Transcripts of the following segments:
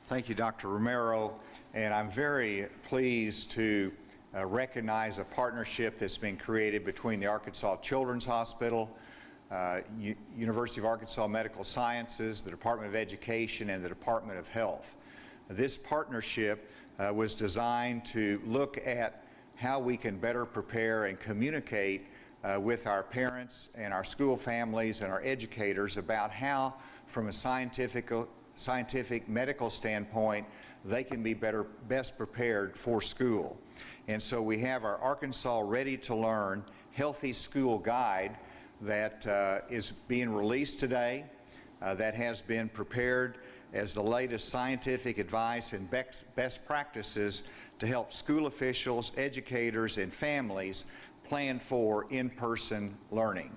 Thank you, Dr. Romero, and I'm very pleased to recognize a partnership that's been created between the Arkansas Children's Hospital, University of Arkansas Medical Sciences, the Department of Education, and the Department of Health. This partnership was designed to look at how we can better prepare and communicate with our parents and our school families and our educators about how, from a scientific medical standpoint, they can be best prepared for school. And so we have our Arkansas Ready to Learn Healthy School Guide that is being released today, that has been prepared as the latest scientific advice and best practices to help school officials, educators, and families plan for in-person learning.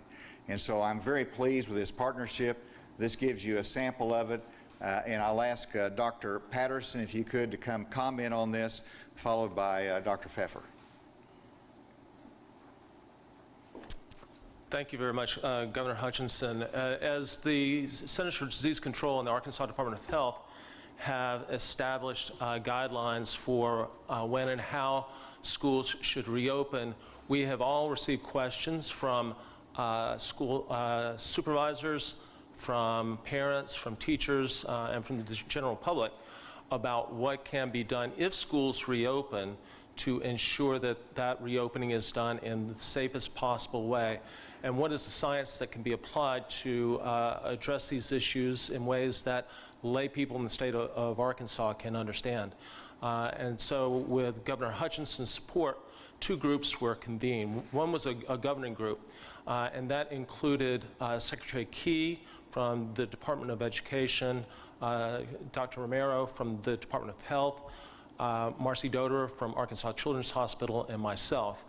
And so I'm very pleased with this partnership. This gives you a sample of it, and I'll ask Dr. Patterson, if you could, to come comment on this, followed by Dr. Pfeffer. Thank you very much, Governor Hutchinson. As the Centers for Disease Control and the Arkansas Department of Health have established guidelines for when and how schools should reopen, we have all received questions from school supervisors, from parents, from teachers, and from the general public about what can be done if schools reopen to ensure that that reopening is done in the safest possible way. And what is the science that can be applied to address these issues in ways that lay people in the state of Arkansas can understand. And so with Governor Hutchinson's support, two groups were convened. One was a governing group, and that included Secretary Key from the Department of Education, Dr. Romero from the Department of Health, Marcy Doder from Arkansas Children's Hospital, and myself.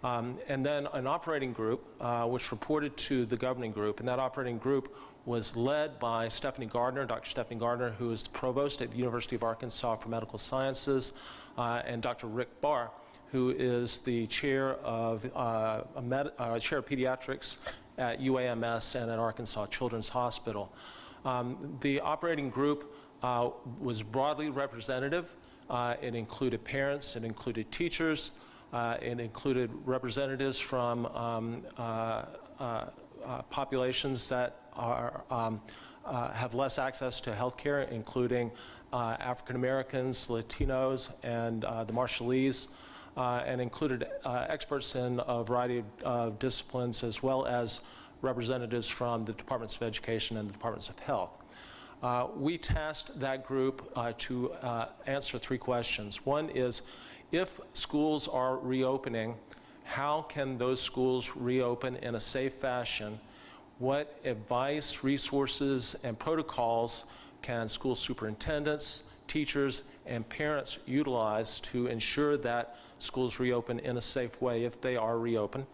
And then an operating group which reported to the governing group, and that operating group was led by Stephanie Gardner, Dr. Stephanie Gardner, who is the provost at the University of Arkansas for Medical Sciences, and Dr. Rick Barr, who is the chair of pediatrics at UAMS and at Arkansas Children's Hospital. The operating group was broadly representative. It included parents, it included teachers, it included representatives from populations that have less access to health care, including African Americans, Latinos, and the Marshallese, and included experts in a variety of disciplines, as well as representatives from the Departments of Education and the Departments of Health. We tasked that group to answer three questions. One is, if schools are reopening, how can those schools reopen in a safe fashion? What advice, resources, and protocols can school superintendents, teachers, and parents utilize to ensure that schools reopen in a safe way if they are reopened?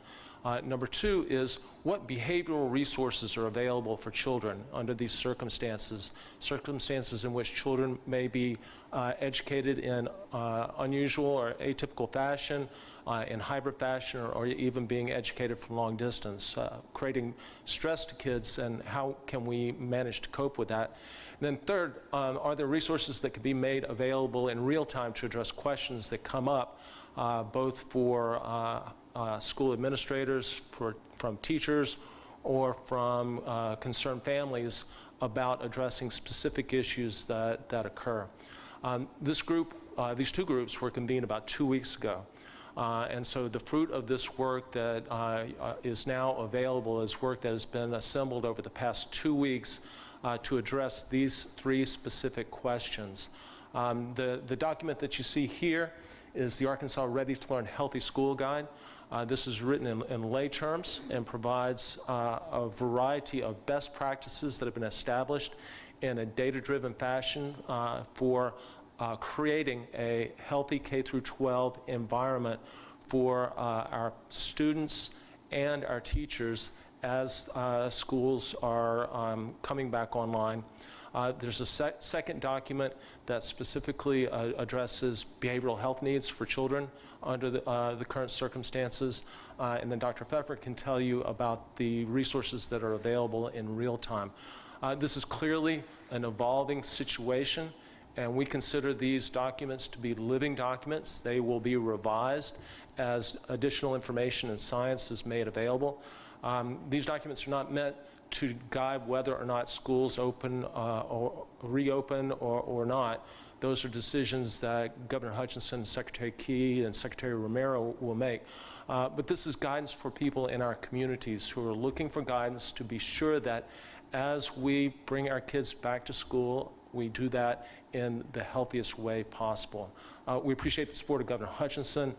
Number two is, what behavioral resources are available for children under these circumstances in which children may be educated in unusual or atypical fashion, in hybrid fashion, or even being educated from long distance, creating stress to kids, and how can we manage to cope with that? And then third, are there resources that can be made available in real time to address questions that come up, both for school administrators, from teachers, or from concerned families about addressing specific issues that occur. These two groups were convened about 2 weeks ago. And so the fruit of this work that is now available is work that has been assembled over the past 2 weeks to address these three specific questions. The document that you see here is the Arkansas Ready to Learn Healthy School Guide. This is written in lay terms and provides a variety of best practices that have been established in a data-driven fashion for creating a healthy K-12 environment for our students and our teachers as schools are coming back online. There's a second document that specifically addresses behavioral health needs for children under the current circumstances. And then Dr. Pfeffer can tell you about the resources that are available in real time. This is clearly an evolving situation, And we consider these documents to be living documents. They will be revised as additional information and science is made available. These documents are not meant to guide whether or not schools open or reopen or not. Those are decisions that Governor Hutchinson, Secretary Key, and Secretary Romero will make. But this is guidance for people in our communities who are looking for guidance to be sure that as we bring our kids back to school, we do that in the healthiest way possible. We appreciate the support of Governor Hutchinson,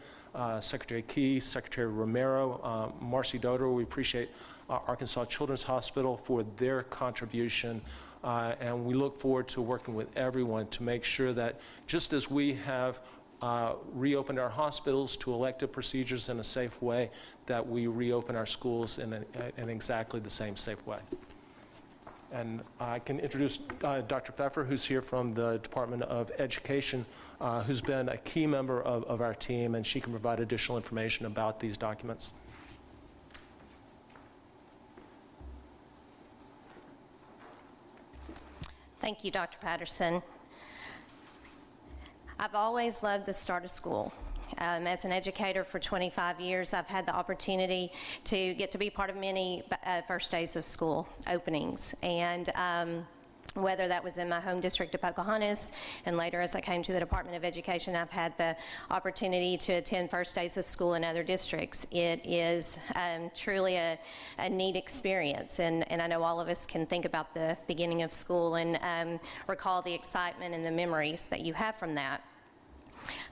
Secretary Key, Secretary Romero, Marcy Doder. We appreciate Arkansas Children's Hospital for their contribution, and we look forward to working with everyone to make sure that just as we have reopened our hospitals to elective procedures in a safe way, that we reopen our schools in exactly the same safe way. And I can introduce Dr. Pfeffer, who's here from the Department of Education, who's been a key member of our team, and she can provide additional information about these documents. Thank you, Dr. Patterson. I've always loved the start of school. As an educator for 25 years, I've had the opportunity to get to be part of many first days of school openings. And whether that was in my home district of Pocahontas, and later as I came to the Department of Education, I've had the opportunity to attend first days of school in other districts. It is truly a neat experience, and I know all of us can think about the beginning of school and recall the excitement and the memories that you have from that.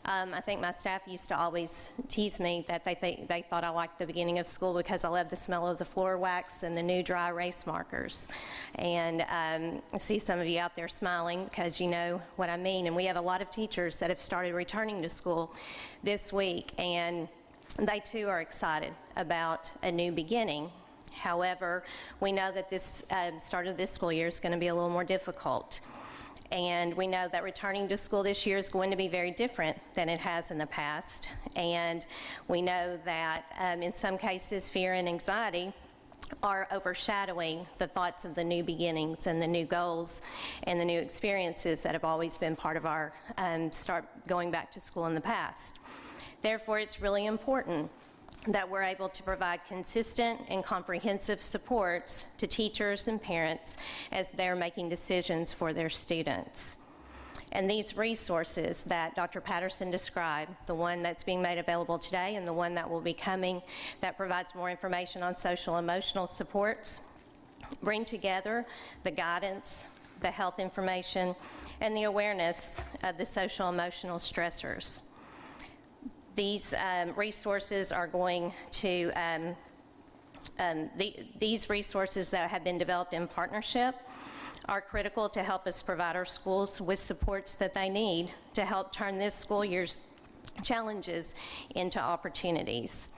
I think my staff used to always tease me that they thought I liked the beginning of school because I loved the smell of the floor wax and the new dry erase markers. And I see some of you out there smiling because you know what I mean. And we have a lot of teachers that have started returning to school this week, and they too are excited about a new beginning. However, we know that this start of this school year is going to be a little more difficult. And we know that returning to school this year is going to be very different than it has in the past. And we know that in some cases, fear and anxiety are overshadowing the thoughts of the new beginnings and the new goals and the new experiences that have always been part of our start going back to school in the past. Therefore, it's really important that we're able to provide consistent and comprehensive supports to teachers and parents as they're making decisions for their students. And these resources that Dr. Patterson described, the one that's being made available today and the one that will be coming that provides more information on social emotional supports, bring together the guidance, the health information, and the awareness of the social emotional stressors. These resources are going to, these resources that have been developed in partnership are critical to help us provide our schools with supports that they need to help turn this school year's challenges into opportunities.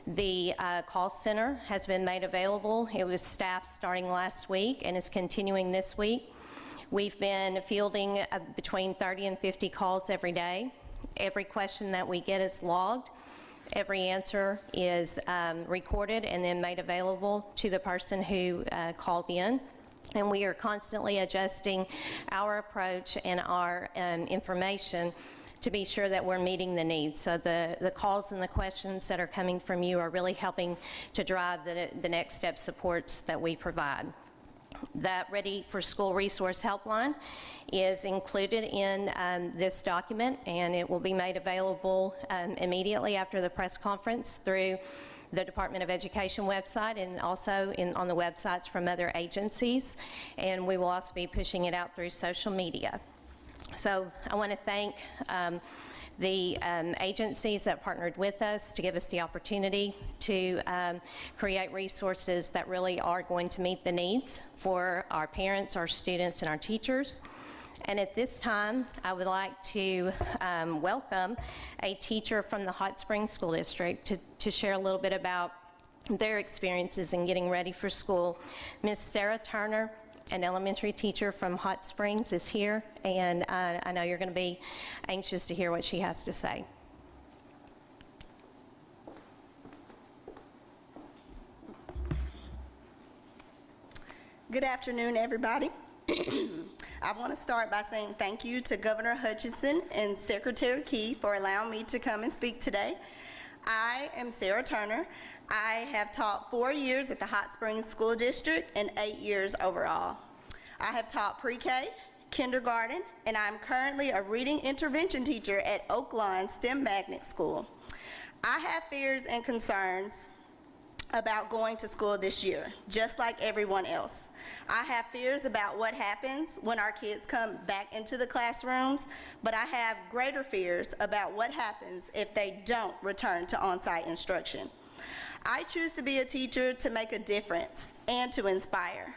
The call center has been made available. It was staffed starting last week and is continuing this week. We've been fielding between 30 and 50 calls every day. Every question that we get is logged. Every answer is recorded and then made available to the person who called in. And we are constantly adjusting our approach and our information to be sure that we're meeting the needs. So the calls and the questions that are coming from you are really helping to drive the next step supports that we provide. That Ready for School Resource Helpline is included in this document, and it will be made available immediately after the press conference through the Department of Education website and also on the websites from other agencies. And we will also be pushing it out through social media. So I want to thank the agencies that partnered with us to give us the opportunity to create resources that really are going to meet the needs for our parents, our students, and our teachers. And at this time, I would like to welcome a teacher from the Hot Springs School District to share a little bit about their experiences in getting ready for school. Ms. Sarah Turner, an elementary teacher from Hot Springs, is here, and I know you're going to be anxious to hear what she has to say. Good afternoon, everybody. I want to start by saying thank you to Governor Hutchinson and Secretary Key for allowing me to come and speak today. I am Sarah Turner. I have taught 4 years at the Hot Springs School District and 8 years overall. I have taught pre-K, kindergarten, and I'm currently a reading intervention teacher at Oaklawn STEM Magnet School. I have fears and concerns about going to school this year, just like everyone else. I have fears about what happens when our kids come back into the classrooms, but I have greater fears about what happens if they don't return to on-site instruction. I choose to be a teacher to make a difference and to inspire.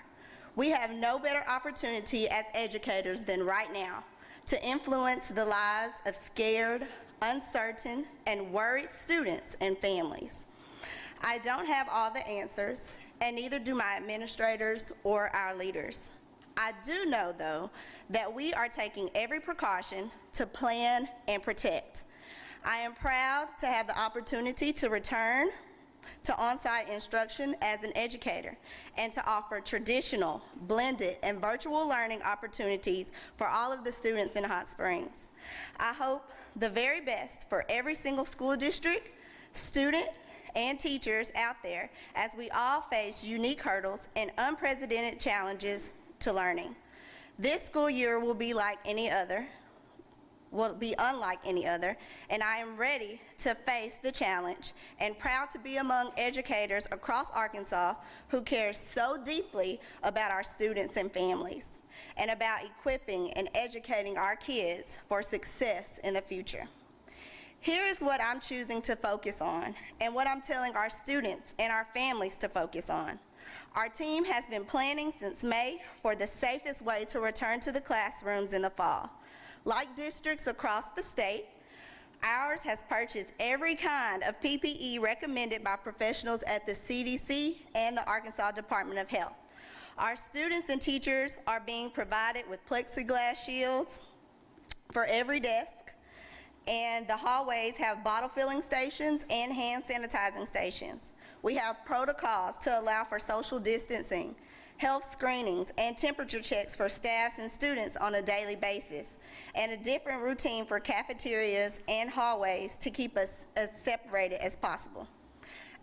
We have no better opportunity as educators than right now to influence the lives of scared, uncertain, and worried students and families. I don't have all the answers, and neither do my administrators or our leaders. I do know, though, that we are taking every precaution to plan and protect. I am proud to have the opportunity to return to on-site instruction as an educator and to offer traditional, blended, and virtual learning opportunities for all of the students in Hot Springs. I hope the very best for every single school district, student, and teachers out there as we all face unique hurdles and unprecedented challenges to learning. This school year will be unlike any other, and I am ready to face the challenge and proud to be among educators across Arkansas who care so deeply about our students and families and about equipping and educating our kids for success in the future. Here is what I'm choosing to focus on and what I'm telling our students and our families to focus on. Our team has been planning since May for the safest way to return to the classrooms in the fall. Like districts across the state, ours has purchased every kind of PPE recommended by professionals at the CDC and the Arkansas Department of Health. Our students and teachers are being provided with plexiglass shields for every desk, and the hallways have bottle filling stations and hand sanitizing stations. We have protocols to allow for social distancing, health screenings, and temperature checks for staffs and students on a daily basis, and a different routine for cafeterias and hallways to keep us as separated as possible.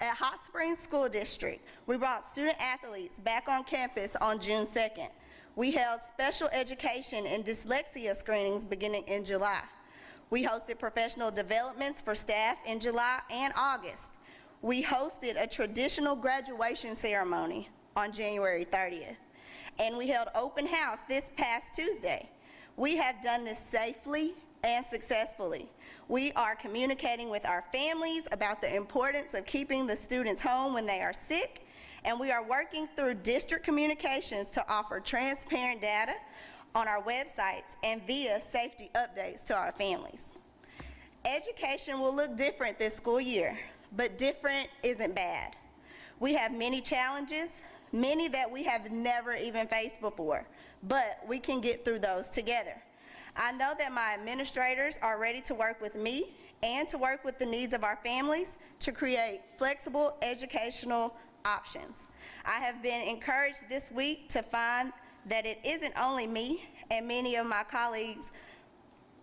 At Hot Springs School District, we brought student athletes back on campus on June 2nd. We held special education and dyslexia screenings beginning in July. We hosted professional developments for staff in July and August. We hosted a traditional graduation ceremony on January 30th. And we held open house this past Tuesday. We have done this safely and successfully. We are communicating with our families about the importance of keeping the students home when they are sick, and we are working through district communications to offer transparent data on our websites and via safety updates to our families. Education will look different this school year, but different isn't bad. We have many challenges, many that we have never even faced before, but we can get through those together. I know that my administrators are ready to work with me and to work with the needs of our families to create flexible educational options. I have been encouraged this week to find that it isn't only me and many of my colleagues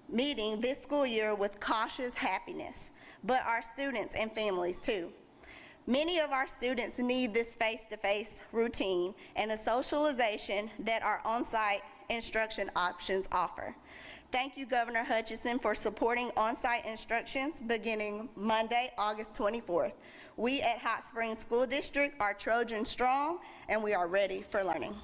meeting this school year with cautious happiness, but our students and families too. Many of our students need this face-to-face routine and the socialization that our on-site instruction options offer. Thank you, Governor Hutchinson, for supporting on-site instructions beginning Monday, August 24th. We at Hot Springs School District are Trojan strong, and we are ready for learning.